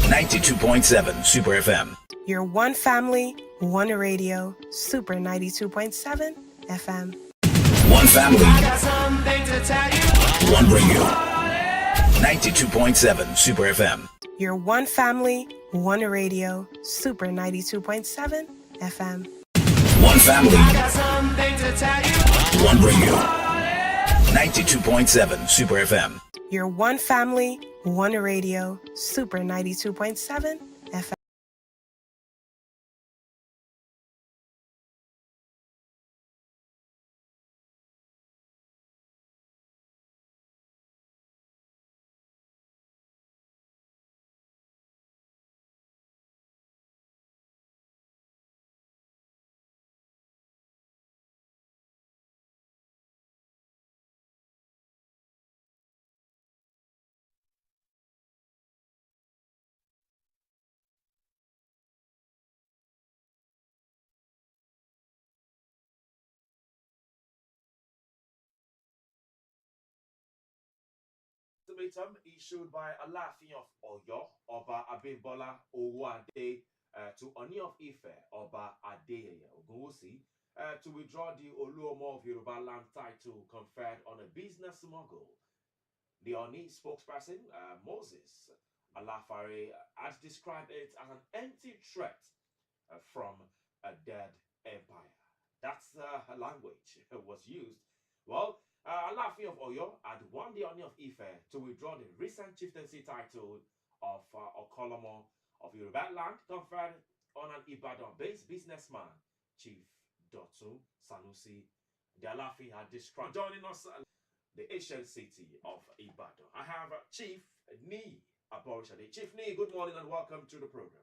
92.7 Super FM. Your one family, one radio, Super 92.7 FM. One family, one radio. 92.7 Super FM. Your one family, one radio, Super 92.7 FM. One family, one radio. 92.7 Super FM. Your one family, one radio, Super 92.7 FM. Ultimatum issued by Alaafin of Oyo, Oba Abimbola Owoade, to Ooni of Ife, Oba Enitan Ogunwusi, to withdraw the Okanlomo of Yorubaland title conferred on a business mogul. The Ooni spokesperson, Moses Olafare, had described it as an empty threat from a dead empire. That's language was used. Well, Alaafin of Oyo had won the Ooni of Ife to withdraw the recent chieftaincy title of Okanlomo of Yorubaland conferred on an Ibadan-based businessman, Chief Dotun Sanusi. The Alaafin had described joining us the ancient city of Ibadan. I have Chief Ni Aborishade. Chief Ni, good morning and welcome to the program.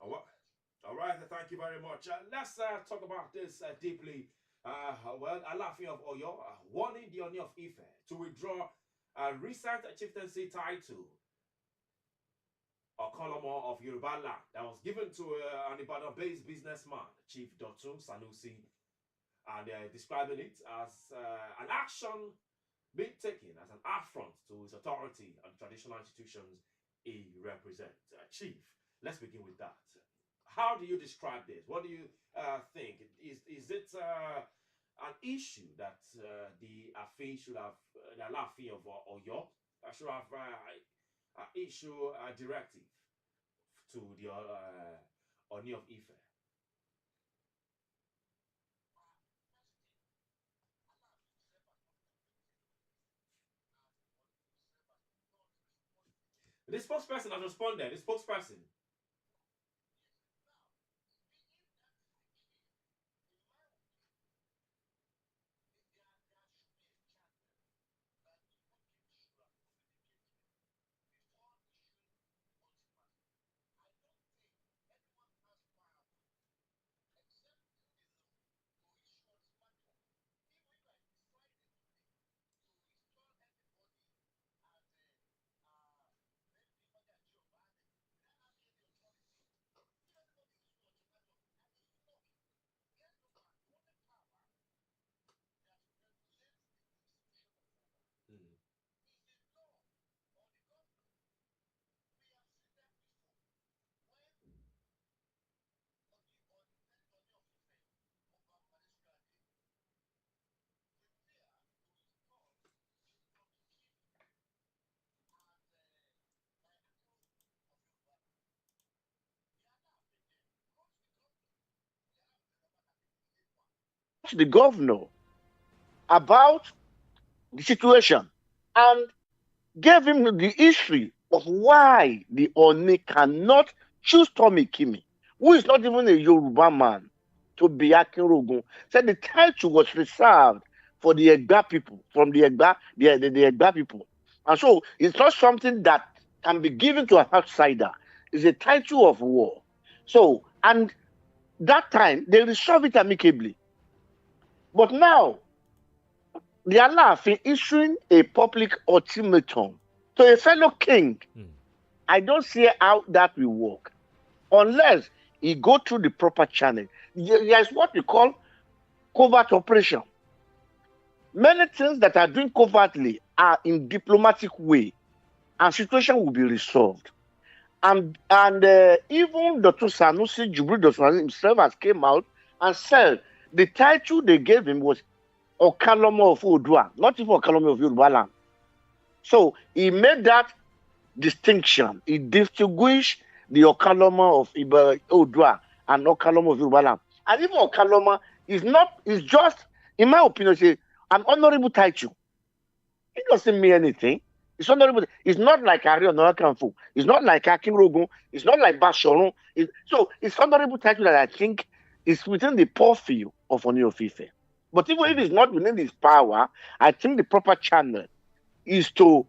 All right, thank you very much. Let's talk about this deeply. Well, Alaafin of Oyo warning the Ooni of Ife to withdraw a recent chieftaincy title, Okanlomo of Yorubaland, that was given to an Ibadan-based businessman, Chief Dotun Sanusi, and describing it as an action being taken as an affront to his authority and traditional institutions he represents. Chief, let's begin with that. How do you describe this? What do you think? Is it an issue that the Afin should have, the Alaafin of Oyo should have issue a directive to the Ooni of Ife? The spokesperson has responded. The spokesperson. The governor about the situation and gave him the history of why the Oni cannot choose Tommy Kimi, who is not even a Yoruba man, to be Akinrogun. Said the title was reserved for the Egba people, from the Egba people. And so it's not something that can be given to an outsider. It's a title of war. So, and that time, they resolved it amicably. But now, the Alaafin issuing a public ultimatum to a fellow king, I don't see how that will work. Unless he go through the proper channel. There's what we call covert operation. Many things that are doing covertly are in diplomatic way. and situation will be resolved. And even Dotun Sanusi, Jubril Dotun Sanusi himself has came out and said the title they gave him was Okanlomo of Oyo, not even Okanlomo of Yorubaland. So he made that distinction. He distinguished the Okanlomo of Oyo and Okanlomo of Yorubaland. And even Okanlomo is just, in my opinion, an honorable title. It doesn't mean anything. It's honorable. It's not like Ari Onorakanfu. It's not like Akinrogun. It's not like Bashorun. So it's honorable title that I think is within the purview of Ooni of Ife. But even if it's not within his power, I think the proper channel is to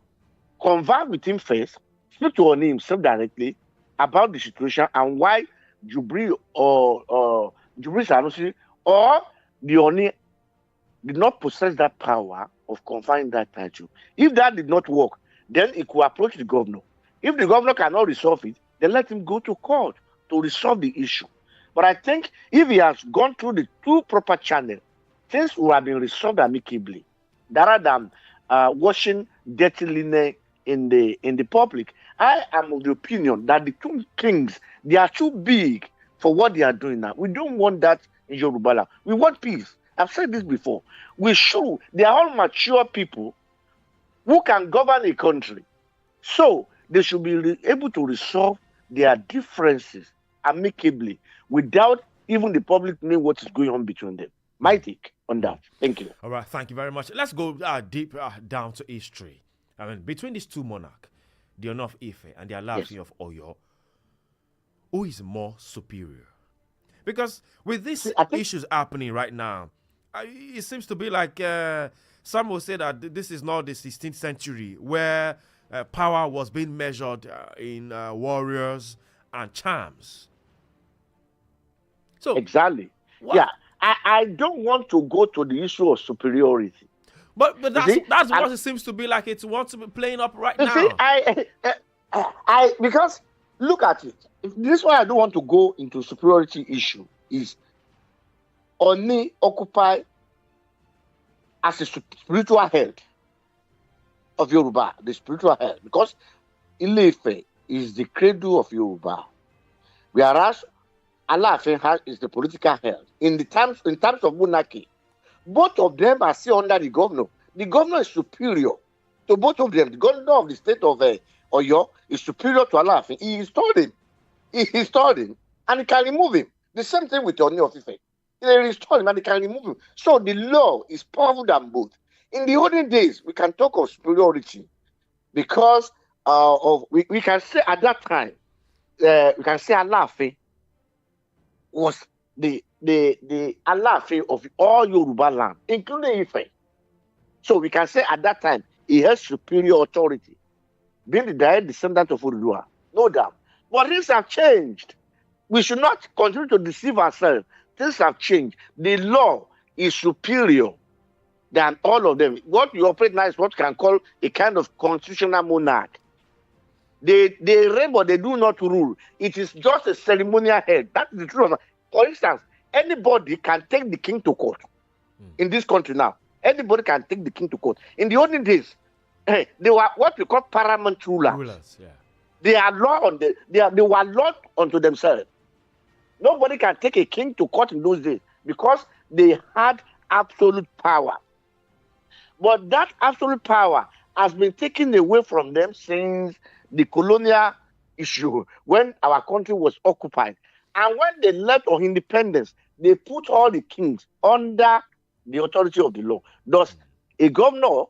converse with him first, speak to Ooni himself directly about the situation and why Jubril or Jubril Sanusi or the Ooni did not possess that power of conferring that title. If that did not work, then he could approach the governor. If the governor cannot resolve it, then let him go to court to resolve the issue. But I think if he has gone through the two proper channels, things will have been resolved amicably, rather than washing dirty linen in the public. I am of the opinion that the two kings, they are too big for what they are doing now. We don't want that in Yoruba. We want peace. I've said this before. They are all mature people who can govern a country. So they should be able to resolve their differences amicably without even the public knowing what is going on between them. My take on that. Thank you. All right, thank you very much. Let's go deep down to history. I mean, between these two monarchs, the Ooni of Ife and the Alaafin of Oyo, who is more superior? Because with these issues happening right now, it seems to be like some will say that this is not the 16th century where power was being measured in warriors and charms. So exactly. What? Yeah, I don't want to go to the issue of superiority. But that's what it seems to be like. It wants to be playing up right now. See, because look at it. This is why I don't want to go into superiority issue. Is Oni occupy as a spiritual head of Yoruba, the spiritual head, because Ile-Ife is the cradle of Yoruba, whereas Alaafin is the political head. In terms of monarchy, both of them are still under the governor. The governor is superior to both of them. The governor of the state of Oyo is superior to Alaafin. He installed him, and he can remove him. The same thing with Ooni of Ife. They restore him and they can remove him. So the law is powerful than both. In the olden days, we can talk of superiority because we can say at that time, we can say Alaafin was the Alaafin of all Yoruba land, including Ife. So we can say at that time he has superior authority, being the direct descendant of Oduduwa, no doubt. But things have changed. We should not continue to deceive ourselves. Things have changed. The law is superior than all of them. What you operate now is what you can call a kind of constitutional monarch. They reign, but they do not rule. It is just a ceremonial head. That is the truth. For instance, anybody can take the king to court in this country now. Anybody can take the king to court. In the olden days, they were what we call paramount rulers. Yeah. They were law unto themselves. Nobody can take a king to court in those days because they had absolute power. But that absolute power has been taken away from them since the colonial issue, when our country was occupied. And when they left on independence, they put all the kings under the authority of the law. Thus, a governor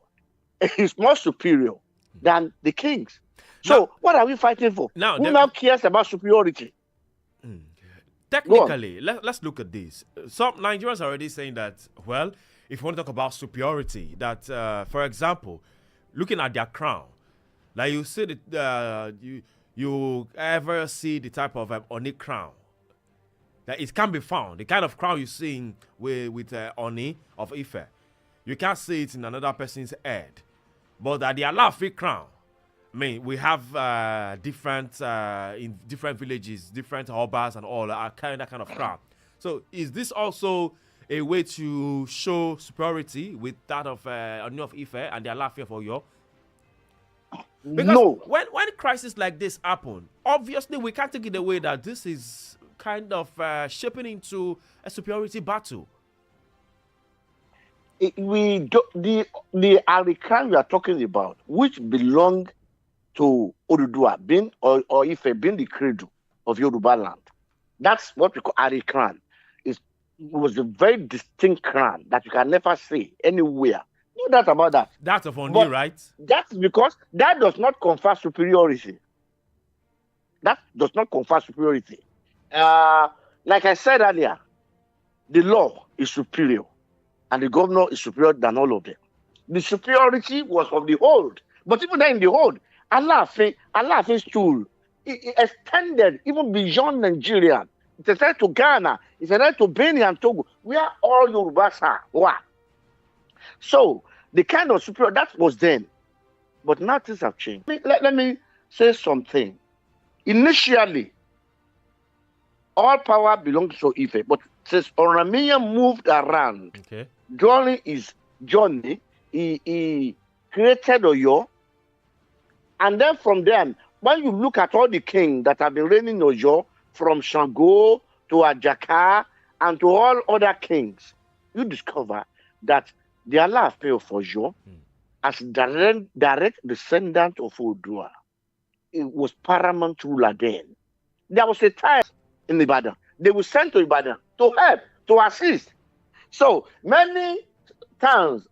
is more superior than the kings. So what are we fighting for? Who now cares about superiority? Technically, let's look at this. Some Nigerians are already saying that, well, if you want to talk about superiority, that, for example, looking at their crown, like you see, you ever see the type of Oni crown, that it can be found. The kind of crown you see with Ooni of Ife, you can't see it in another person's head. But the Alaafin crown, I mean, we have different in different villages, different obas and all are carrying that kind of crown. So, is this also a way to show superiority with that of Ooni of Ife and the Alaafin of Oyo? Because No. when crisis like this happen, obviously we can't take it away that this is kind of shaping into a superiority battle. The Arikan we are talking about, which belong to Odudua, being or Ife being the cradle of Yoruba-land, that's what we call Arikan. It was a very distinct crown that you can never see anywhere. No doubt about that. That's of Oni, But right? that's because that does not confer superiority. That does not confer superiority. Like I said earlier, the law is superior, and the governor is superior than all of them. The superiority was of the old, but even then in the old, Alaafin stool, it extended even beyond Nigeria. It extended to Ghana, it extended to Benin and Togo, where all Yorubas are. Wow. So the kind of superior that was then, but now things have changed. Let me say something. Initially, all power belongs to Ife, but since Oromia moved around during his journey, he created Oyo, and then from then, when you look at all the kings that have been reigning in Oyo, from Shango to Ajaka and to all other kings, you discover that the Alaafin of Oyo, as direct descendant of Odua, it was paramount ruler then. There was a time in Ibadan, they were sent to Ibadan to help, to assist. So many towns,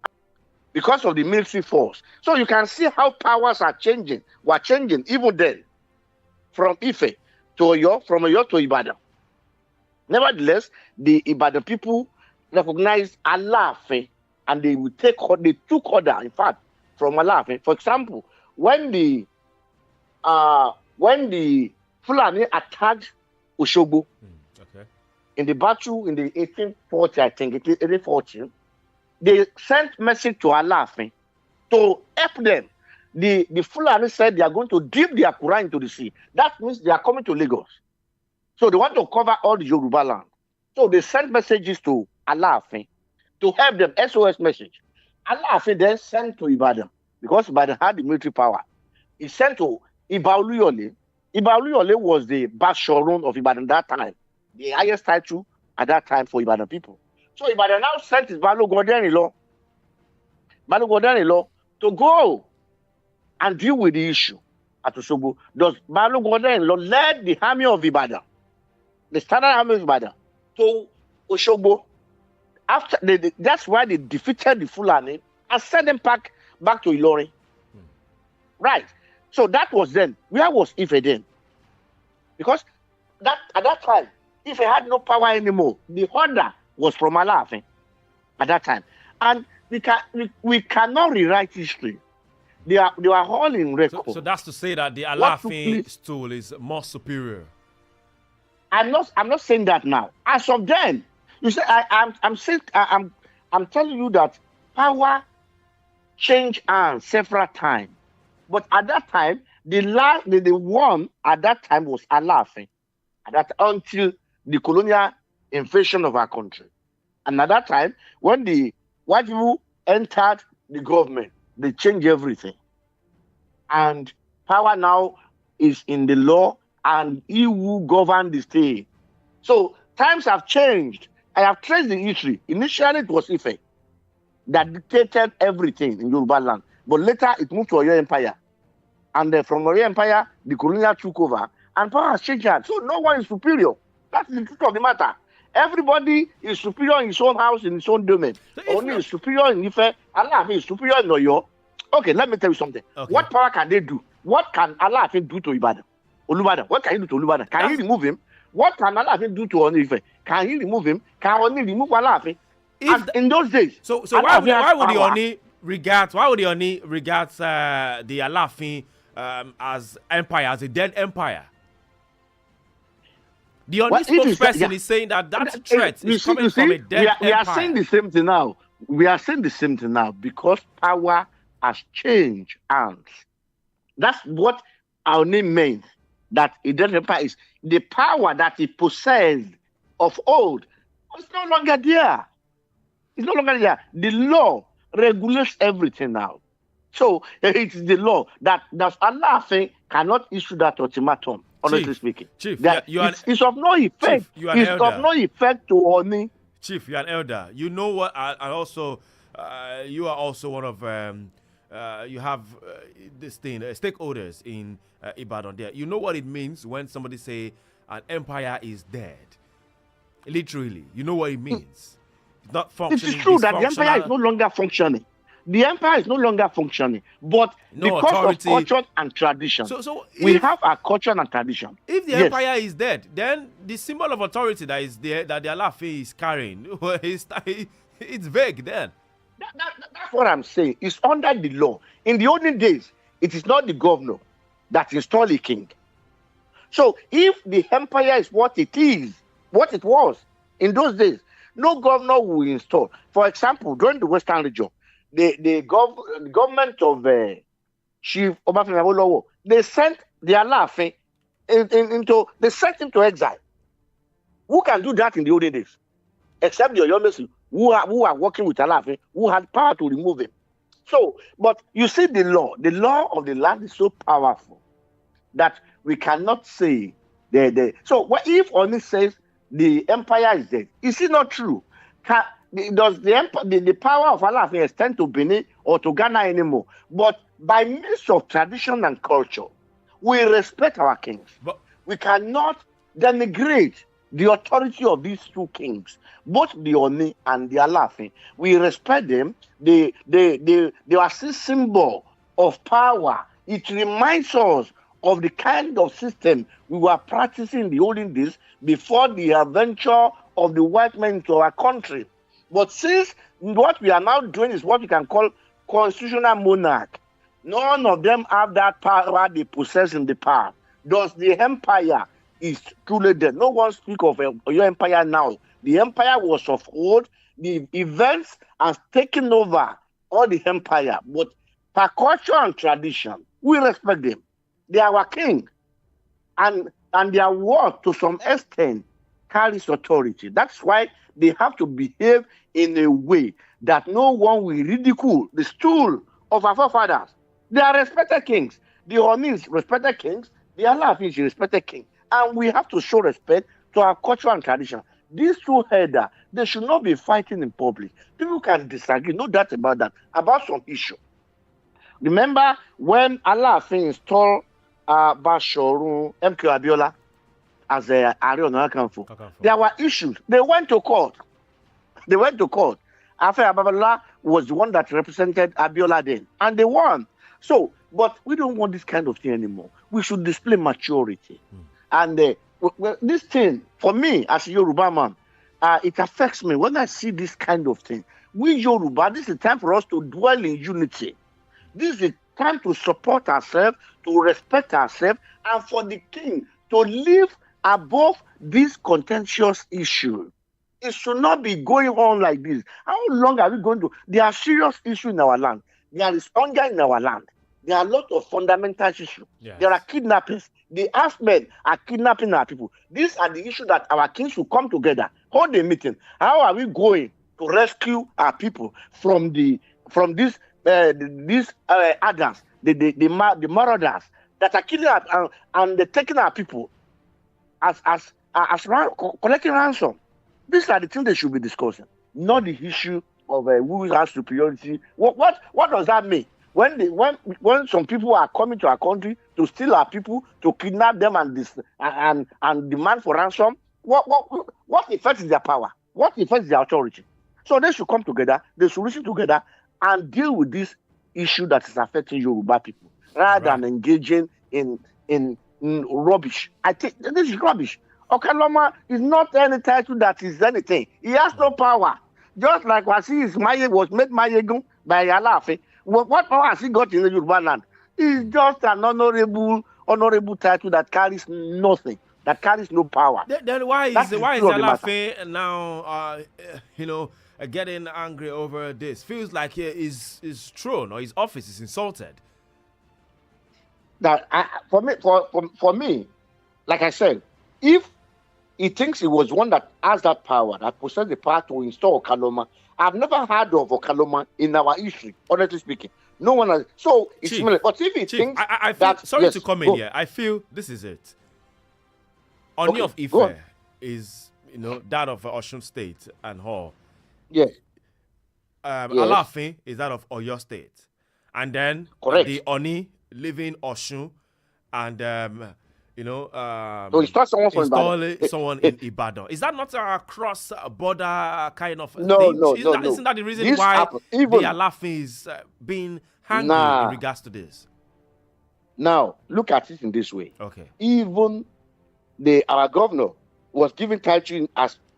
because of the military force. So you can see how powers are changing, were changing even then, from Ife to Oyo, from Oyo to Ibadan. Nevertheless, the Ibadan people recognized Alaafin, and they took order, in fact, from Alaafin. For example, when the Fulani attacked Oshogbo in the battle in the 1840, I think, 1840, they sent message to Alaafin to help them. The Fulani said they are going to dip their Quran into the sea. That means they are coming to Lagos. So they want to cover all the Yoruba land. So they sent messages to Alaafin to help them, SOS message. Alaafin then sent to Ibadan, because Ibadan had the military power. He sent to Iba Oluyole. Iba Oluyole was the Basharon of Ibadan that time, the highest title at that time for Ibadan people. So Ibadan now sent his Balogun Godin-in-law to go and deal with the issue at Osogbo. Thus, Balogun Godin-in-law led the army of Ibadan, the standard army of Ibadan, to Osogbo. After that's why they defeated the Fulani and sent them back to Ilorin. Right. So that was then. Where was Ife then? Because at that time, Ife had no power anymore. The order was from Alaafin at that time. And we cannot rewrite history. They are all in record. So that's to say that the Alaafin stool is more superior. I'm not saying that now. As of then, you say I'm telling you that power changed hands several times. But at that time, the one at that time was Alaafin. Until the colonial invasion of our country. And at that time, when the white people entered the government, they changed everything. And power now is in the law, and he who govern the state. So times have changed. I have traced the history. Initially, it was Ife that dictated everything in Yoruba land. But later, it moved to Oyo Empire. And from Oyo Empire, the colonial took over. And power has changed. So no one is superior. That's the truth of the matter. Everybody is superior in his own house, in his own domain. Only is superior in Ife. Alaafin is superior in Oyo. Okay, let me tell you something. Okay. What power can they do? What can Alaafin do to Ibadan? Olubadan. What can he do to Olubadan? Can he remove him? What can Alaafin do to Ooni Ife? Can he remove him? Can Ooni remove Alaafin? In those days. So why would the Ooni regard the Alaafin as empire, as a dead empire? The Ooni spokesperson is saying that threat is coming from a dead empire. We are saying the same thing now. We are saying the same thing now because power has changed hands. That's what our name means. That a dead empire is the power that he possessed of old. It's no longer there. It's no longer there. The law regulates everything now. So it is the law that Alaafin cannot issue that ultimatum. Honestly speaking, Chief, that it's of no effect. Chief, you are an it's elder. of no effect to Oni. Chief, you're an elder. You know what? And also, you are also one of you have this thing stakeholders in Ibadan. There, you know what it means when somebody say an empire is dead. Literally, you know what it means. It's not functioning. It is true that the empire is no longer functioning. The empire is no longer functioning, but because authority, of culture and tradition, so we have our culture and tradition. If the empire is dead, then the symbol of authority that is there, that the Alaafin is carrying, it's vague then. That's what I'm saying. It's under the law. In the olden days, it is not the governor that installed a king. So if the empire is what it is, what it was in those days, no governor will install. For example, during the Western region, the government of Chief Oba Abimbola Owoade, they sent the Alaafin they sent him to exile. Who can do that in the olden days? Except the Oyomesi, who are working with Alaafin, who had power to remove him. So, but you see the law of the land is so powerful that we cannot say so what if Oni says the empire is dead? Is it not true? Does the power of Alaafin extend to Benin or to Ghana anymore? But by means of tradition and culture, we respect our kings. But we cannot denigrate the authority of these two kings, both the Oni and the Alaafin. We respect them. They are still symbol of power. It reminds us of the kind of system we were practicing in the olden days before the adventure of the white men into our country. But since what we are now doing is what we can call constitutional monarch, none of them have that power they possess in the past. Thus, the empire is truly dead. No one speaks of your empire now. The empire was of old. The events have taken over all the empire. But per culture and tradition, we respect them. They are our king. And their word, to some extent, carries authority. That's why they have to behave in a way that no one will ridicule the stool of our forefathers. They are respected kings. The Oni is respected kings. The Alaafin is respected king. And we have to show respect to our culture and tradition. These two headers, they should not be fighting in public. People can disagree, no doubt about that, about some issue. Remember when Alaafin installed Bashoru MK Abiola as a Ààrẹ Ọ̀nà Kakanfò, there were issues. They went to court. After Abimbola was the one that represented Abiola then, and they won. So, but we don't want this kind of thing anymore. We should display maturity. And this thing, for me, as a Yoruba man, it affects me when I see this kind of thing. We Yoruba, this is time for us to dwell in unity. This is time to support ourselves, to respect ourselves, and for the king to live above this contentious issue. It should not be going on like this. How long are we going to? There are serious issues in our land. There is hunger in our land. There are a lot of fundamental issues. Yes. There are kidnappings. The Asmen are kidnapping our people. These are the issues that our kings should come together, hold a meeting. How are we going to rescue our people from these others, the marauders that are killing and they're taking our people as collecting ransom? These are the things they should be discussing, not the issue of who has superiority. What does that mean? When some people are coming to our country to steal our people, to kidnap them and demand for ransom, what affects their power? What affects their authority? So they should come together, they should listen together and deal with this issue that is affecting Yoruba people, rather than engaging in rubbish. I think this is rubbish. Okanlomo is not any title that is anything. He has no power. Just like Wasi was made Mayegun by Alaafin. What power has he got in the Yoruba-land? He's just an honorable title that carries nothing, that carries no power. Then why is Alaafin now, getting angry over this? Feels like his throne or his office is insulted. That for me, like I said, if he thinks he was one that has that power, that possesses the power to install Okanlomo, I've never heard of Okanlomo in our history, honestly speaking. No one has. So it's Chief, similar. But if he Chief, thinks I feel, that, sorry yes, to come in go. here. I feel this is it. Ooni of Go on. Ife is, that of Osun State and all. Yes. Alaafin is that of Oyo State. And then Correct. the Oni living Osun and, So it's not someone from Ibadan. installing someone in Ibadan. Is that not a cross-border kind of No, thing? no, Isn't that the reason This why happen- the even Alaafin is being hungry Nah. in regards to this? now, look at it in this way. Okay. Even our governor was given title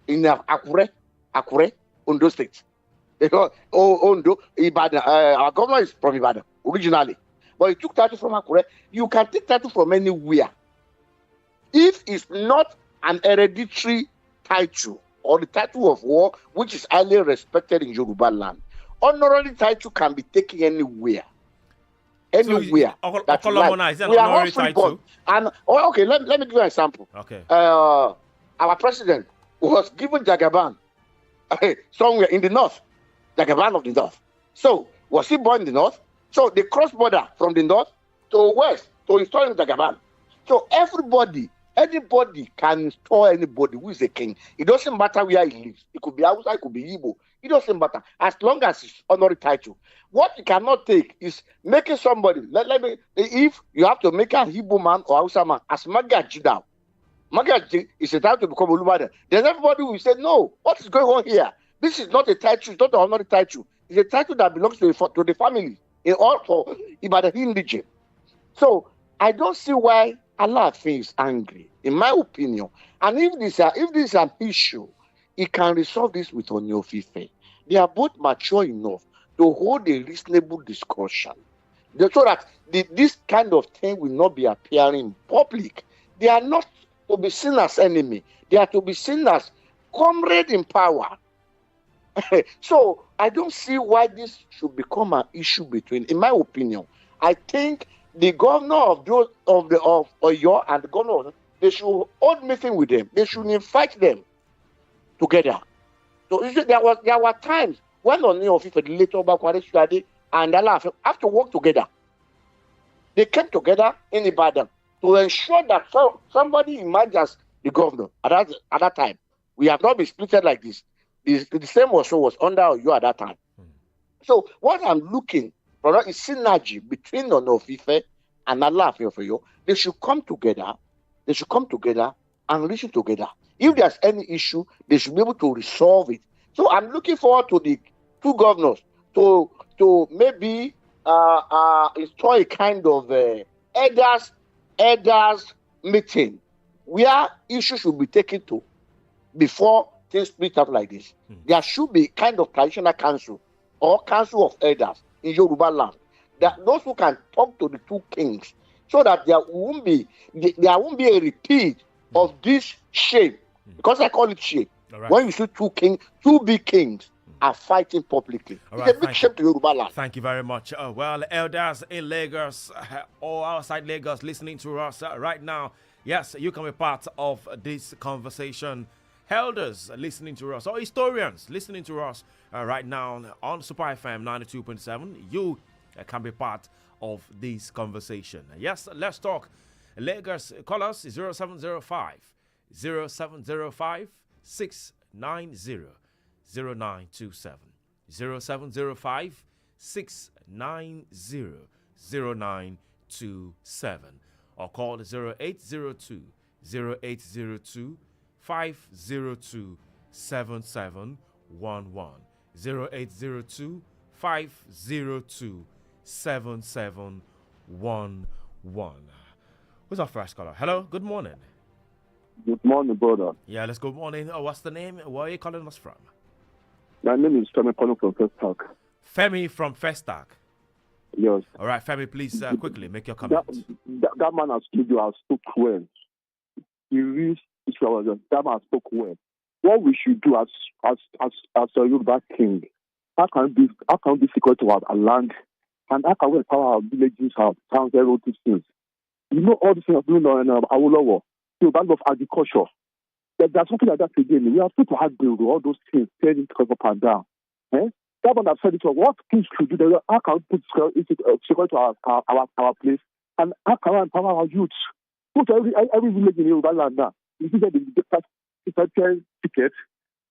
in Akure, Ondo State. Because Ondo, Ibadan, our governor is from Ibadan originally, but he took title from Akure. You can take title from anywhere. If it's not an hereditary title or the title of war, which is highly respected in Yoruba land, honorary title can be taken anywhere. Anywhere. That you Okanlomo like. is an We are all honorary freeborn. title. And okay, let me give you an example. Okay. Our president was given Jagaban somewhere in the north, Jagaban of the north. So was he born in the north? So they cross border from the north to west to install Jagaban. So anybody can install anybody who is a king. It doesn't matter where he lives. It could be Hausa, it could be Igbo. It doesn't matter as long as it's honorary title. What you cannot take is making somebody. If you have to make an Igbo man or Hausa man as Magaji now. Magaji is a title to become Olufare. Then everybody will say, no, what is going on here? This is not a title, it's not an honorary title. It's a title that belongs to the family in all for Ibadan indigene. So I don't see why Alaafin is angry, in my opinion. And if this is an issue, he can resolve this with Ooni of Ife. They are both mature enough to hold a reasonable discussion, so that this kind of thing will not be appearing in public. They are not to be seen as enemy. They are to be seen as comrade in power. So I don't see why this should become an issue between. In my opinion, I think the governor of Oyo and the governor, they should hold meeting with them. They should invite them together. So there were times when Ooni of Ife, the late Oba Okunade Sijuade, and Alaafin have to work together. They came together in Ibadan to ensure that somebody emerged as the governor at that time. We have not been splitted like this. The same also was under Oyo at that time. So what I'm looking for is synergy between Ooni of Ife and Alaafin of Oyo. They should come together. They should come together and reason together. If there's any issue, they should be able to resolve it. So I'm looking forward to the two governors to maybe install a kind of elders meeting where issues should be taken to before things split up like this. There should be kind of traditional council or council of elders in Yoruba land, that those who can talk to the two kings, so that there won't be a repeat of this shame, because I call it shame. Right. When you see two big kings are fighting publicly, it's a big shame to Yoruba land. Thank you very much. Well, elders in Lagos or outside Lagos listening to us right now, yes, you can be part of this conversation. Elders listening to us or historians listening to us right now on Super FM 92.7, you can be part of this conversation. Yes, let's talk. Lagos, call us 0705 690 0927. 0705 690 0927. Or call 0802 0802 502 7711. 0802 502 7711. Who's our first caller? Hello, good morning. Good morning, brother. Yeah, let's go. Morning. What's the name? Where are you calling us from? My name is Femi calling from Festac. Femi from Festac. Yes. All right, Femi, please quickly make your comments. That man has told you, has spoke well. He reached that man spoke well. What we should do as a Yoruba king, how can we be secure to our land, and how can we empower our villages, our towns, all these things? You know all these things are doing on Awolowo. So that of agriculture. There's something like that again. We have to have all those things, turning up and down. That one has said it all. What things should do? How can we put security to our place? And how can we empower our youth? Go to every village in Yoruba-land now. You see that the ticket,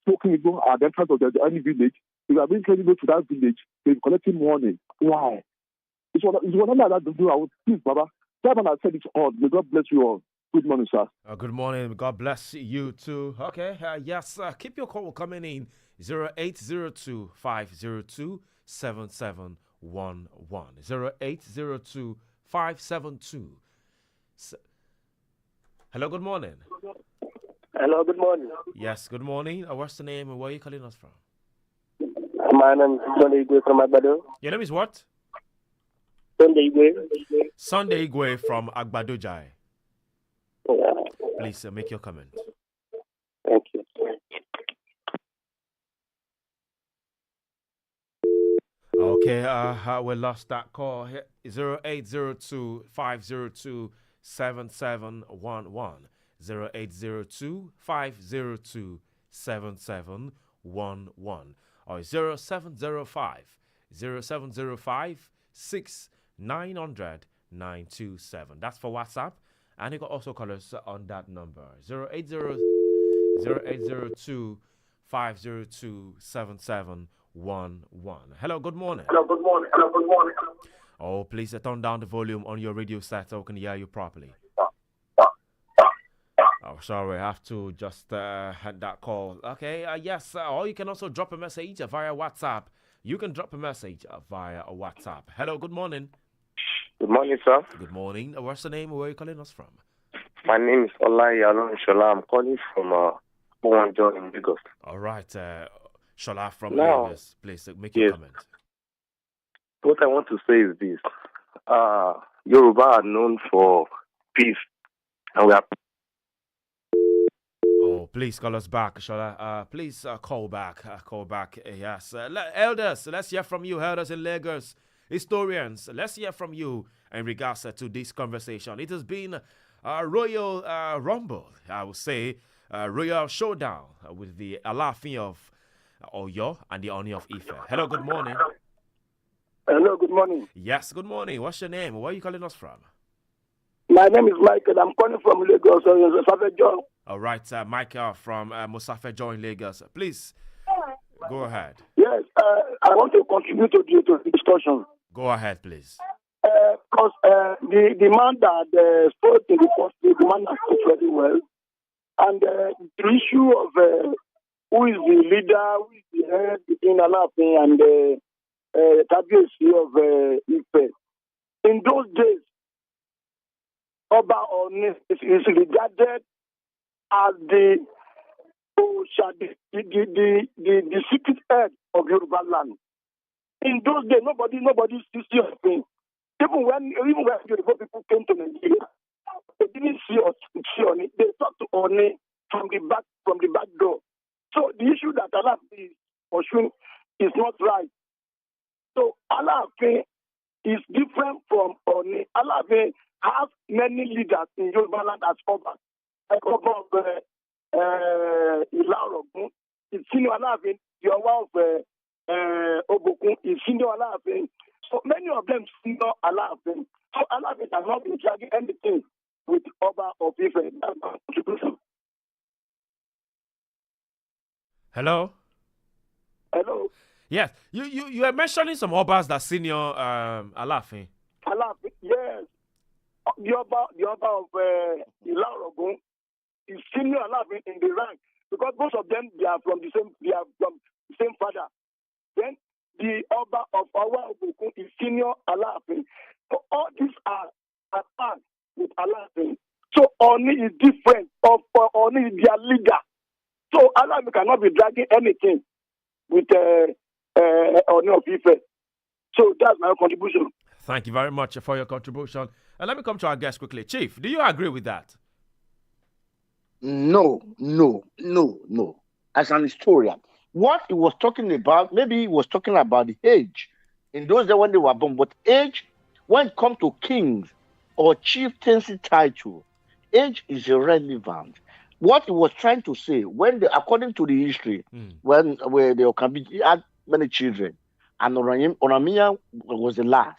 smoking go at the entrance of any village. If you are being trained to go to that village, they'll be collecting money. Why? It's one that to do. I would please, Baba. That one has said it all. May God bless you all. Good morning, sir. Good morning. God bless you too. Okay. Yes. Keep your call coming in. 0802 502 7711. 0802 572. Hello, good morning. Hello, good morning. Yes, good morning. What's the name and where are you calling us from? My name is Sunday Igwe from Agbado. Your name is what? Sunday Igwe. Sunday Igwe from Agbadojai. Yeah. Please make your comment. Thank you. Okay, we lost that call. 0802 502 7711. 0802 502 7711. Or 0705 0705 6900 927. That's for WhatsApp. And you can also call us on that number. 0802 502 7711. Hello, good morning. Hello, good morning. Hello, good morning. Oh, please turn down the volume on your radio set so we can hear you properly. Oh, sorry, I have to just had that call. Okay, yes, or you can also drop a message via WhatsApp. You can drop a message via WhatsApp. Hello, good morning. Good morning, sir. Good morning. What's the name? Where are you calling us from? My name is Olafare Shola. I'm calling from Owanjo in Lagos. All right, Shola from Lagos. Please make your comment. What I want to say is this. Yoruba are known for peace, and we are... Oh, please call us back, Shola. Please call back. Call back. Yes. Elders, let's hear from you, elders in Lagos. Historians, let's hear from you in regards to this conversation. It has been a royal rumble, I would say, a royal showdown with the Alaafin of Oyo and the Ooni of Ife. Hello, good morning. Hello, good morning. Yes, good morning. What's your name? Where are you calling us from? My name is Michael. I'm calling from Lagos. John. All right, Michael from Musafejo in Lagos. Please, go ahead. Yes, I want to contribute to the discussion. Go ahead, please. Because the man that spoke in the first place, the man that spoke very well. And the issue of who is the leader, who is the head between Alaafin and the Kabiyesi of Ife. In those days, Oba Oni is regarded as the secret head of Yoruba-land. In those days, nobody sees him. Even when Yoruba people came to Nigeria, they didn't see Oni. They talked to Oni from the back door. So the issue that Alaafin is pursuing is not right. So Alaafin is different from Oni. Alaafin has many leaders in Yoruba-land as Oba. Like Oba of Ilarogun, is senior Alaafin. The Oba of Obokun is senior Alaafin. So many of them senior Alaafin. So Alaafin has not been dragging anything with Oba of Ife. That's my contribution. Hello? Hello? Yes, you are mentioning some Obas that senior Alaafin. Alaafin, yes. The Oba of Ilarogun is senior Alaafin in the rank because both of them they are from the same father. Then the Oba of Obokun is senior Alaafin. So all these are attached with Alaafin. So Oni is different. Oni is their leader. So Alaafin cannot be dragging anything with Ooni of Ife. So that's my contribution. Thank you very much for your contribution. And let me come to our guest quickly. Chief, do you agree with that? No. As an historian, what he was talking about, maybe he was talking about the age in those days when they were born, but age, when it comes to kings or chieftaincy title, age is irrelevant. What he was trying to say, according to the history, when the Okabi had many children, and Oramiya was the last.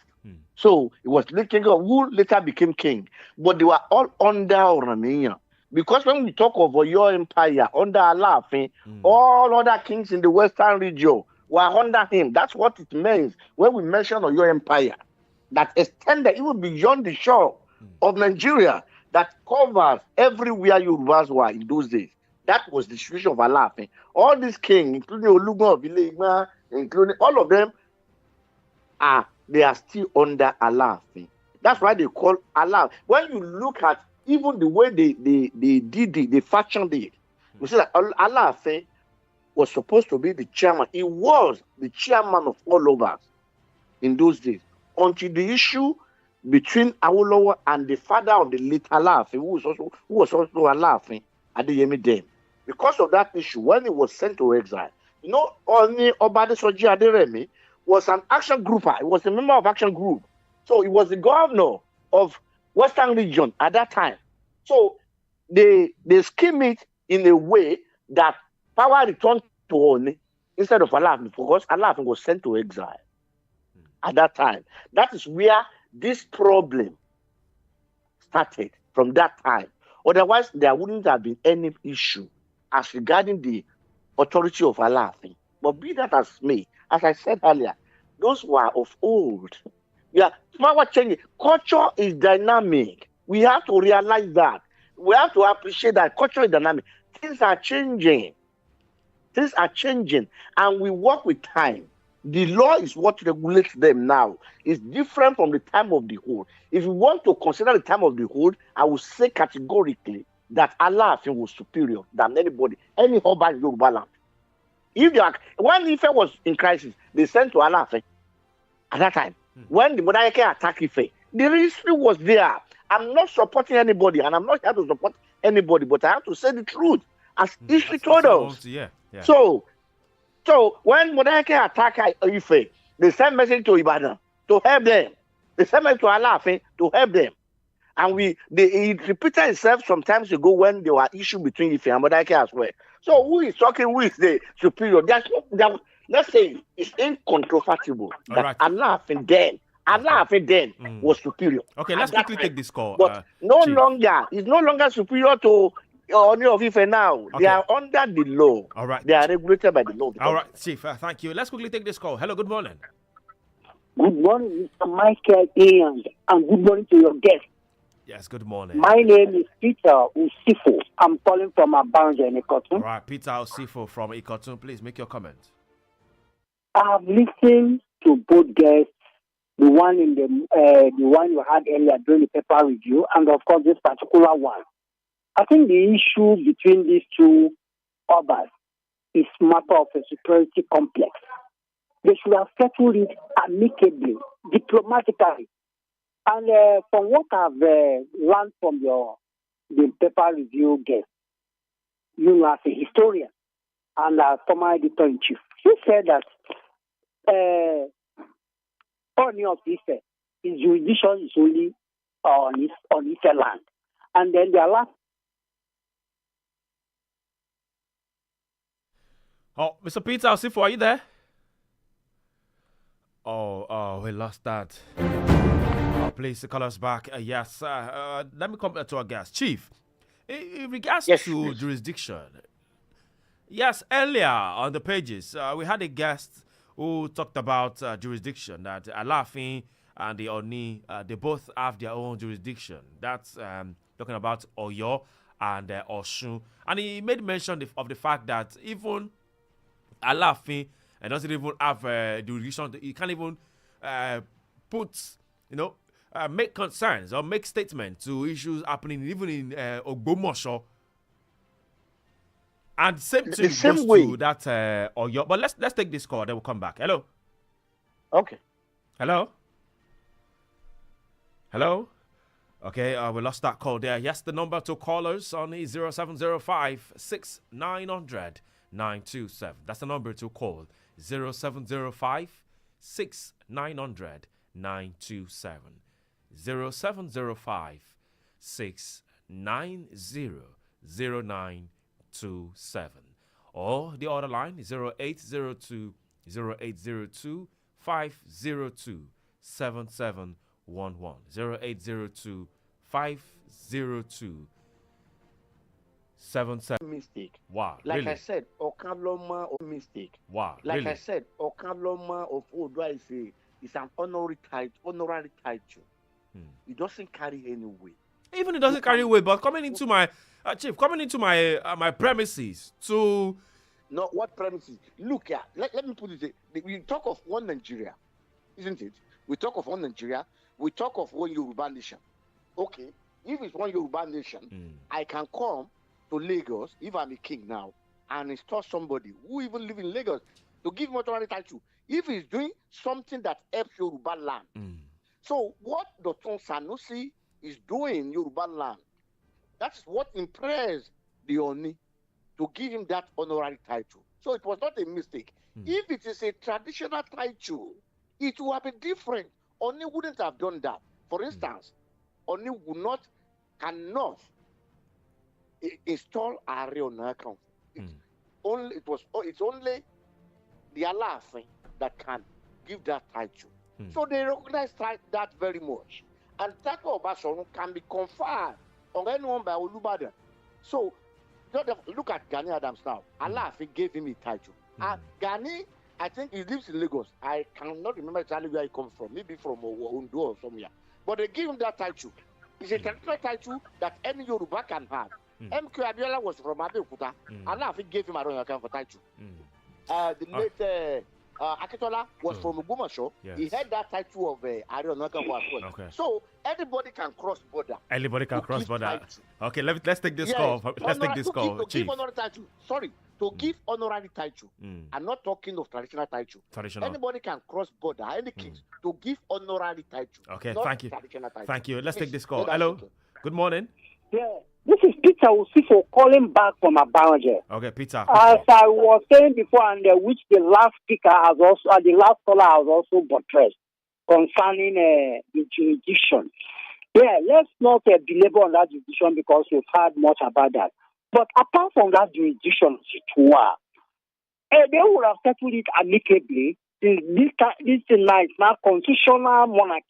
So it was the king who later became king, but they were all under Oramiya. Because when we talk of Oyo Empire under Alaafin, all other kings in the western region were under him. That's what it means when we mention Oyo Empire, that extended even beyond the shore of Nigeria, that covers everywhere Yorubas were in those days. That was the situation of Alaafin. All these kings, including Olugun of Ile-Ife, including all of them, they are still under Alaafin. That's why they call Alaafin. When you look at even the way they did it, they fashioned it, you see that Alaafin was supposed to be the chairman. He was the chairman of all of us in those days, until the issue between Awolowo and the father of the late Alaafin, who was also Alaafin Adeyemi then. Because of that issue, when he was sent to exile, Ooni Oba Adeyemi was an action grouper. He was a member of action group. So he was the governor of Western region at that time. So they scheme it in a way that power returned to Ooni instead of Alaafin, because Alaafin was sent to exile at that time. That is where this problem started from that time. Otherwise, there wouldn't have been any issue as regarding the authority of Alaafin. But be that as may, as I said earlier, those were of old. Yeah, power changing. Culture is dynamic. We have to realize that. We have to appreciate that culture is dynamic. Things are changing. Things are changing, and we work with time. The law is what regulates them now. It's different from the time of the old. If you want to consider the time of the old, I will say categorically that Alaafin was superior than anybody, any Oba in Yoruba-land. When Ife was in crisis, they sent to Alaafin at that time. When the monarchy attacked Ife, the history was there. I'm not supporting anybody, and I'm not here to support anybody, but I have to say the truth as history told us. Yeah. So when monarchy attacked Ife, they sent message to Ibadan to help them. They sent message to Alaafin to help them. And it repeated itself some times ago when there were issues between Ife and monarchy as well. So who is talking? Who is the superior? Let's say it's incontrovertible that Alaafin then was superior. Okay, let's quickly take this call. But it's no longer superior to Ooni of Ife now. Okay. They are under the law. All right. They are regulated by the law. All right, Chief. Thank you. Let's quickly take this call. Hello, good morning. Good morning, Mr. Michael Ian, and good morning to your guest. Yes, good morning. My name is Peter Usifo. I'm calling from Abanja in Ikotun. All right, Peter Usifo from Ikotun. Please make your comment. I've listened to both guests, the one you had earlier during the paper review, and of course this particular one. I think the issue between these two Obas is matter of a superiority complex. They should have settled it amicably, diplomatically. And from what I've learned from the paper review guest, as a historian and as former editor-in-chief, you said that Ooni of Ife, his jurisdiction is only on Ife land. And then the last. Oh, Mr. Peter Usifo, are you there? Oh, we lost that. Please call us back. Yes, let me come to our guest. Chief, in regards to jurisdiction, yes, earlier on the pages, we had a guest who talked about jurisdiction, that Alaafin and the Ooni, they both have their own jurisdiction. That's talking about Oyo and Osun. And he made mention of the fact that even Alaafin doesn't even have jurisdiction. He can't even make concerns or make statements to issues happening even in Ogbomosho. And same thing goes to that Oyo. But let's take this call, then we'll come back. Hello. Okay. Hello. Okay, we lost that call there. Yes, the number to callers on is 0705 6900 927. That's the number to call. 0705 6900 927. 0705 690 0927. Or the other line is 0802 0802 502 7711. 0802 502 77. Mistake. Wow. Like Really? I said, Okanlomo of mistake. Wow. Like Really? I said, Okanlomo of Oyo is an honorary title. It doesn't carry any weight. Even it doesn't carry weight, but coming into my my premises to No, what premises? Look here, let me put it. We talk of one Nigeria, isn't it? We talk of one Nigeria. We talk of one Yoruba nation. Okay, if it's one Yoruba nation, I can come to Lagos if I'm a king now and install somebody who even live in Lagos to give him authority title if he's doing something that helps Yoruba land. So what Dotun Sanusi is doing in Yoruba land, that's what impressed the Oni to give him that honorary title. So it was not a mistake. If it is a traditional title, it would have been different. Oni wouldn't have done that. For instance, Oni cannot install Are on her account. It's only the Alaafin that can give that title. So they recognize that very much. And that Obasanjo can be conferred on anyone by Olubadan. So look at Gani Adams now. Alaafin gave him a title. Gani, I think he lives in Lagos. I cannot remember exactly where he comes from. Maybe from Ondo or somewhere. But they give him that title. It's a traditional title that any Yoruba can have. MK Abiola was from Abeokuta. Alaafin gave him a royal account for title. The late Akitola was from Ogbomoso. Yes. He had that title of Are on as well. Okay. So anybody can cross border. Anybody can cross border. Title. Okay, let's take this call. Let's take this call, Chief. Give honorary title. Sorry, to give honorary title. I'm not talking of traditional title. Traditional. Anybody can cross border. Any kings to give honorary title. Okay, not thank you. Traditional title. Thank you. Let's take this call. So Hello. okay. Good morning. Yeah, this is Peter Usifo calling back from Abanje. Okay, Peter. As I was saying before, and which the last speaker has also, the last caller has also buttressed concerning the jurisdiction. Yeah, let's not belabor on that jurisdiction because we've heard much about that. But apart from that jurisdiction, they would have settled it amicably. This tonight now constitutional monarchy,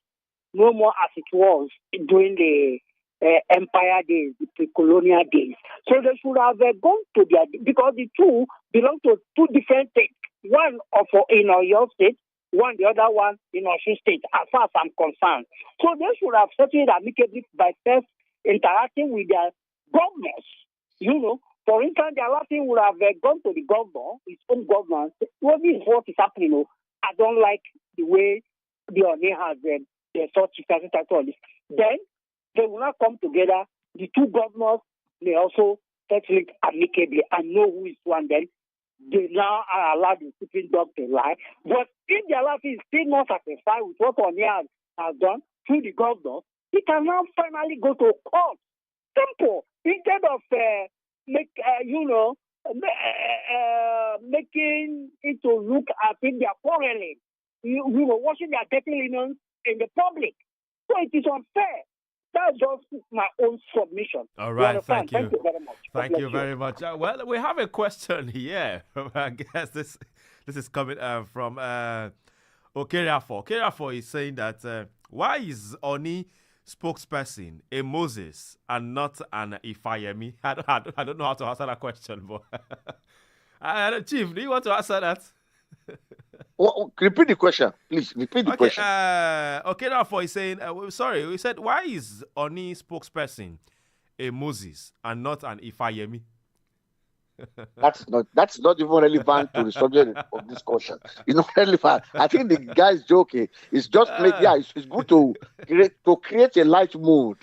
no more as it was during the empire days, the pre-colonial days. So they should have gone to their, because the two belong to two different states. One in Oyo State, the other one in Osun State, as far as I'm concerned. So they should have settled it amicably by first interacting with their governors. You know, for instance, the Alaafin would have gone to the governor, his own governor, well, this is what is happening. You know, I don't like the way the Oni has the sort of title on this. Then they will not come together. The two governors may also settle it amicably and know who is one. Then they now are allowed the sleeping dog to lie. But if the Alaafin is still not satisfied with what Oni has done through the governor, he can now finally go to court. Simple. Instead of making it to look as if they are quarreling, washing their dirty linens in the public. So it is unfair. That's just my own submission. All right, thank you. Thank you very much. Thank you very much. Well, we have a question here. I guess this is coming from Okeriafo. Okeriafo is saying that why is Oni spokesperson a Moses and not an Ifayemi? I don't know how to answer that question, but Chief, do you want to answer that? Repeat the question, please. Repeat the question. Okay, therefore, he's saying, sorry, we said, why is Oni spokesperson a Moses and not an Ifayemi? That's not even relevant to the subject of discussion. It's not relevant. I think the guy's joking. It's just it's good to create a light mood.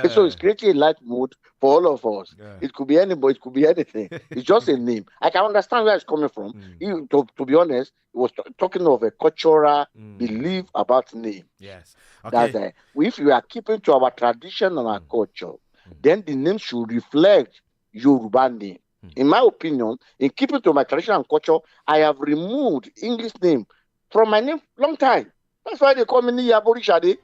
So it's creating a light mood for all of us. It could be anybody, it could be anything. It's just a name. I can understand where it's coming from. To be honest, it was talking of a cultural belief about name. Yes. Okay. That if we are keeping to our tradition and our culture, then the name should reflect Yoruba name. In my opinion, in keeping to my tradition and culture, I have removed English name from my name long time. That's why they call me Niyaborishade.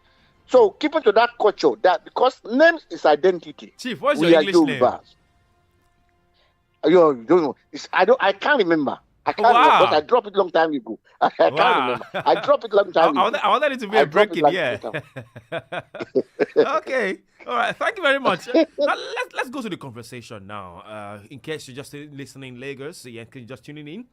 So keeping to that culture, that because name is identity. Chief, what's your English name? You don't know. I can't remember. I can't remember, Wow. but I dropped it long time ago. I can't remember. I dropped it long time ago. I wanted it to be I a dropped it breaking, long yeah. time. Okay. All right. Thank you very much. Now let's go to the conversation now. In case you're just listening in Lagos, yeah, you're just tuning in.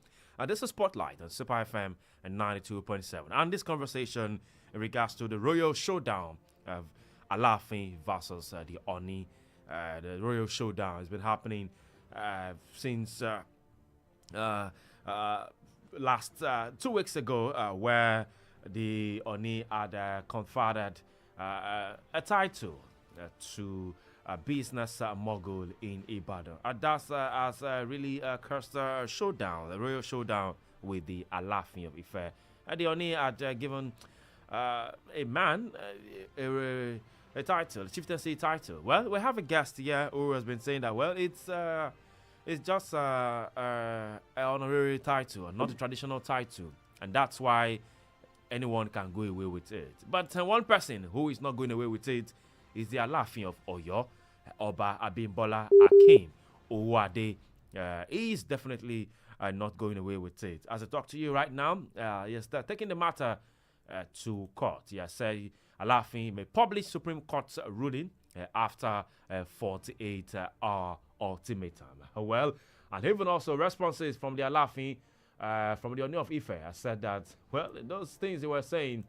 This is Spotlight on Super FM and 92.7. And this conversation in regards to the Royal Showdown of Alaafin versus the Oni. The Royal Showdown has been happening since last 2 weeks ago, where the Oni had conferred a title to a business mogul in Ibadan. And that's has really cursed a showdown, a royal showdown with the Alaafin of Ife. The Oni had given a man a title, a chieftaincy title. Well, we have a guest here who has been saying that, well, it's just an honorary title, not a traditional title. And that's why anyone can go away with it. But one person who is not going away with it is the Alaafin of Oyo, Oba Abimbola Owoade. He is definitely not going away with it. As I talk to you right now, yes, they're taking the matter to court. Yes, Alaafin may publish Supreme Court's ruling after a 48-hour ultimatum. Well, and even also responses from the Alaafin, from the Ooni of Ife, has said that, well, those things they were saying,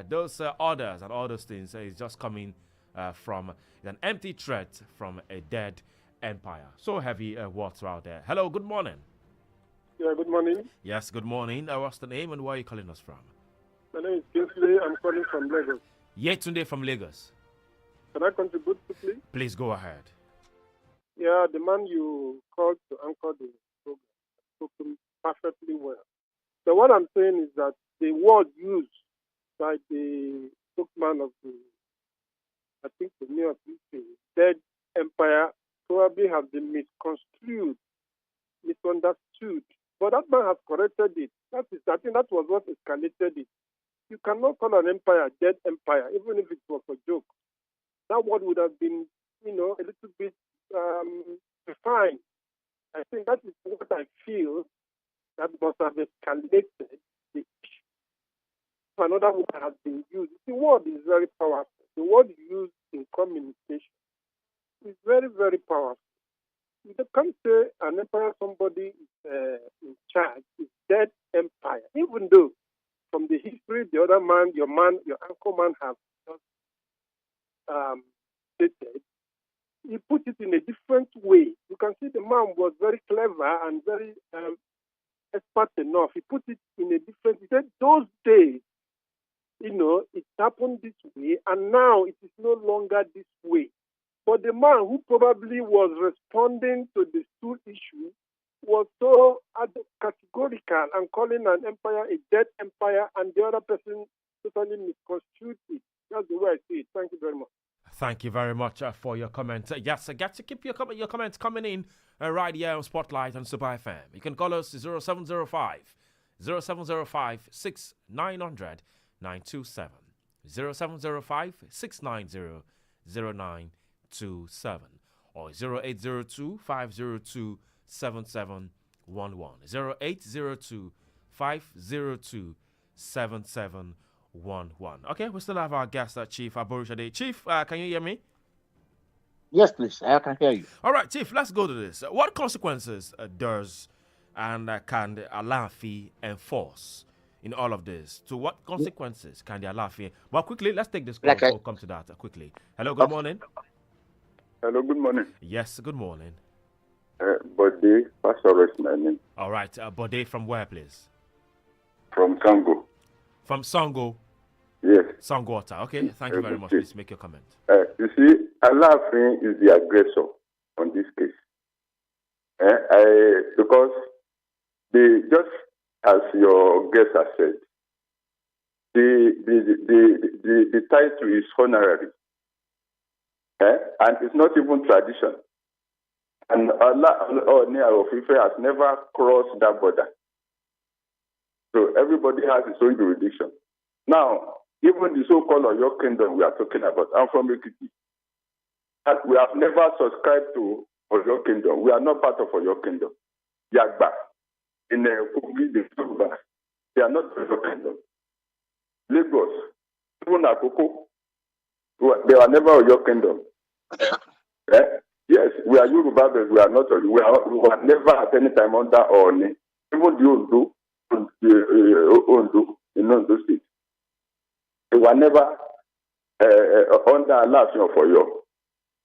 those orders and all those things is just coming from an empty threat from a dead empire. So heavy words out there. Hello, good morning. Yeah, good morning. Yes, good morning. What's the name and where are you calling us from? My name is Kingsley. I'm calling from Lagos. Yetunde from Lagos. Can I contribute quickly? Please go ahead. Yeah, the man you called to anchor the program spoke perfectly well. So what I'm saying is that the word used by the spokesman of the, I think the Ooni of Ife, dead empire, probably have been misconstrued, misunderstood. But that man has corrected it. I think that was what escalated it. You cannot call an empire a dead empire, even if it was a joke. That word would have been, a little bit refined. I think that is what I feel that must have escalated the issue. Another word has been used. The word is very powerful. The word used in communication is very, very powerful. You can't say an empire, somebody is in charge, is dead empire, even though from the history, the other man, your anchor man have just stated, he put it in a different way. You can see the man was very clever and very expert enough. He put it in a different, he said, those days, it happened this way, and now it is no longer this way. But the man who probably was responding to the two issues was so categorical and calling an empire a dead empire, and the other person totally misconstrued it. That's the way I see it. Thank you very much. Thank you very much for your comment. Yes, I got to keep your comments coming in right here on Spotlight on Super FM. You can call us 0705 6900 927 0705 690 0927 or 0802 502 7711 0802 502 7711. Okay, we still have our guest, Chief Aborishade. Chief, can you hear me? Yes, please. I can hear you. All right, Chief, let's go to this. What consequences does and can the Alaafin enforce in all of this? To what consequences can the Alaafin? Well, quickly, let's take this call. We'll come to that quickly. Hello, good morning. Hello, good morning. Yes, good morning. Bode, Pastor is my name. All right, Bode, from where, please? From Sango. From Sango? Yes. Sangwater. Okay, thank you very much. Please make your comment. You see, Alaafin is the aggressor on this case. Because just as your guest has said, the title is honorary. And it's not even tradition. And Ooni of Ife has never crossed that border. So everybody has its own jurisdiction. Now, even the so-called Oyo kingdom we are talking about, I'm from Ekiti. We have never subscribed to Oyo kingdom. We are not part of Oyo kingdom. Yagba. in Kogi, the Yoruba, they are not Oyo Kingdom. Lagos, even Akoko, they are never Oyo Kingdom. Eh? Yes, we are Yoruba, but we are not. We were never at any time under Ooni. Even the Ondo in Ondo State, they were never under Alaafin of Oyo.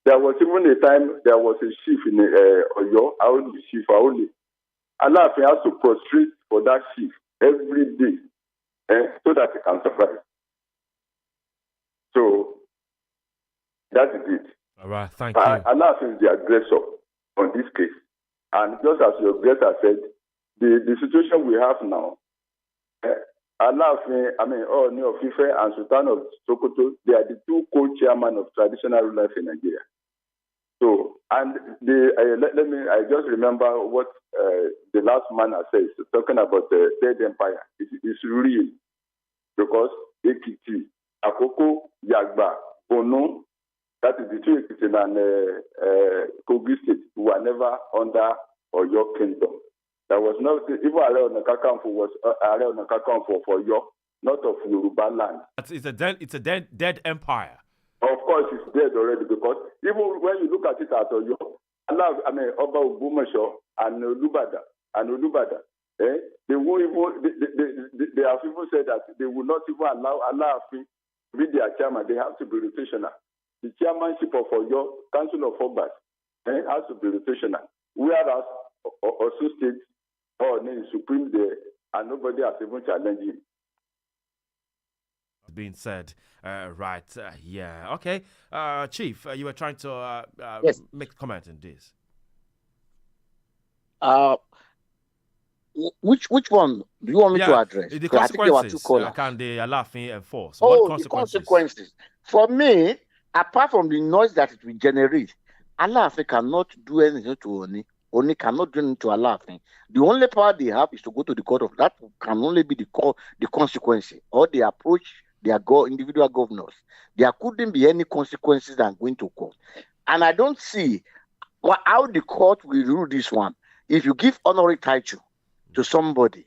There was even a time there was a chief in Oyo, Aoli chief Aoli. Alaafin has to prostrate for that chief every day so that he can survive. So that is it. All right, thank you. Alaafin is the aggressor on this case. And just as your aggressor said, the situation we have now, Alaafin, Ooni of Ife and Sultan of Sokoto, they are the two co-chairmen of traditional rulers in Nigeria. So, and I just remember what the last man has said, talking about the third empire. It's real. Because Ekiti, Akoko, Yagba, Bono, that is the two Ekiti and Kogi State, who were never under Oyo Kingdom. There was not, even Are Onakakanfo was Are Onakakanfo for Oyo, not of Yoruba-land. It's a dead empire. Of course, it's dead already, because even when you look at it as Oyo, Oba Ogbomoso and Olubada, they won't even, they have even said that they will not even allow Alaafin to be their chairman. They have to be rotational. The chairmanship of Oyo, Council of Obas, has to be rotational. Whereas Osun State, is supreme there, and nobody has even challenged him. Being said, right, yeah, okay. Chief, you were trying to Yes. make a comment on this. Which one do you want me to address? The I think there were two consequences callers. can the Alaafin enforce? Oh, What the consequences. For me, apart from the noise that it will generate, Alaafin cannot do anything to Ooni. Ooni cannot do anything to Alaafin. The only power they have is to go to the court of that. Can only be the consequence, or they approach their individual governors. There couldn't be any consequences than going to court. And I don't see how the court will rule this one. If you give honorary title to somebody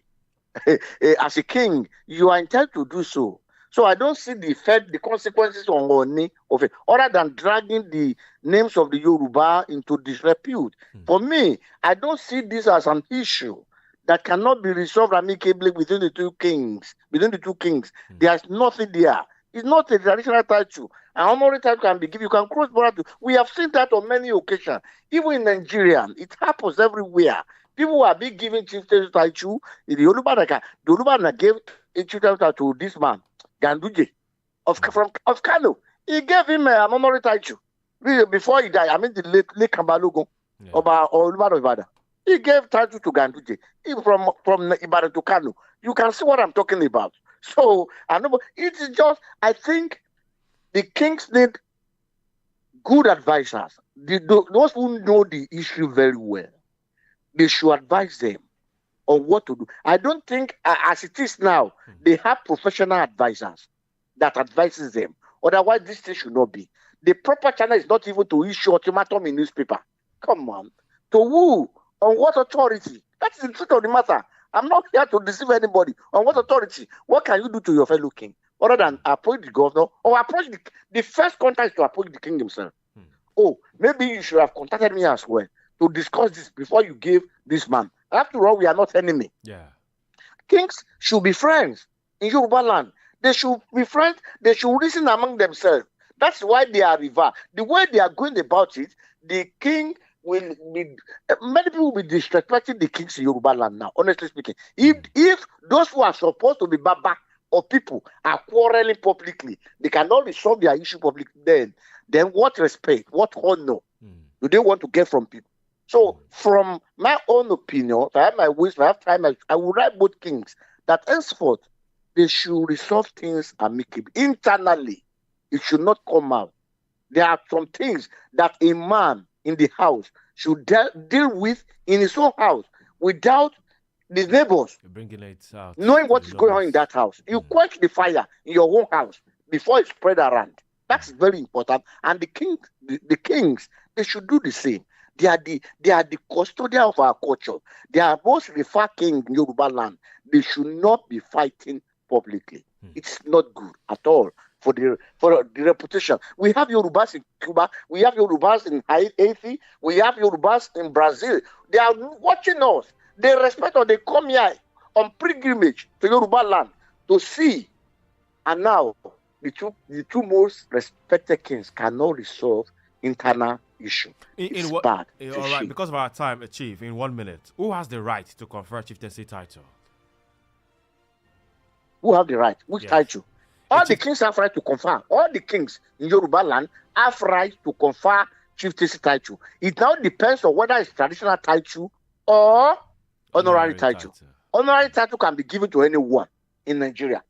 as a king, you are entitled to do so. So I don't see the consequences on Ooni of it, other than dragging the names of the Yoruba into disrepute. For me, I don't see this as an issue that cannot be resolved amicably between the two kings. There's nothing there. It's not a traditional title. An honorary title can be given. You can cross border. We have seen that on many occasions. Even in Nigeria, it happens everywhere. People are being given chieftaincy title. The Yoruba gave a chieftaincy title to this man, Ganduje, of Kano. He gave him an honorary title. Before he died, the late Kambalogo, Oba Ibadan. He gave title to Ganduje. From Ibadan to Kano. You can see what I'm talking about. So, it is just, I think the kings need good advisors. Those who know the issue very well, they should advise them on what to do. I don't think, as it is now, they have professional advisors that advises them. Otherwise, this thing should not be. The proper channel is not even to issue ultimatum in newspaper. Come on. To who? On what authority? That's the truth of the matter. I'm not here to deceive anybody. On what authority? What can you do to your fellow king? Other than approach the governor or approach the first contact is to approach the king himself. Oh, maybe you should have contacted me as well to discuss this before you gave this man. After all, we are not enemy. Yeah. Kings should be friends in Yoruba-land. They should be friends. They should reason among themselves. That's why they are reversed. The way they are going about it, the king will be, many people will be disrespecting the kings in Yoruba-land now, honestly speaking. If those who are supposed to be Baba or people are quarreling publicly, they cannot resolve their issue publicly, then what respect, what honor do they want to get from people? So, from my own opinion, if I have my wish, if I have time, I will write both kings that henceforth they should resolve things amicably. Internally, it should not come out. There are some things that a man in the house should deal with in his own house without the neighbors bringing it out, knowing what is going on in that house. You quench the fire in your own house before it spread around. That's very important. And the kings, they should do the same. They are the custodian of our culture. They are most referred king in Yoruba land. They should not be fighting publicly. It's not good at all for the reputation. We have Yorubas in Cuba. We have Yorubas in Haiti. We have Yorubas in Brazil. They are watching us. They respect us. They come here on pilgrimage to Yoruba land to see. And now the two most respected kings cannot resolve internal issue. It's bad. All right, because of our time, Chief, in 1 minute, who has the right to confer chieftaincy title? Who have the right? Which title? All the kings have right to confer. All the kings in Yoruba land have right to confer chieftaincy title. It now depends on whether it's traditional title or honorary title. Honorary title can be given to anyone in Nigeria.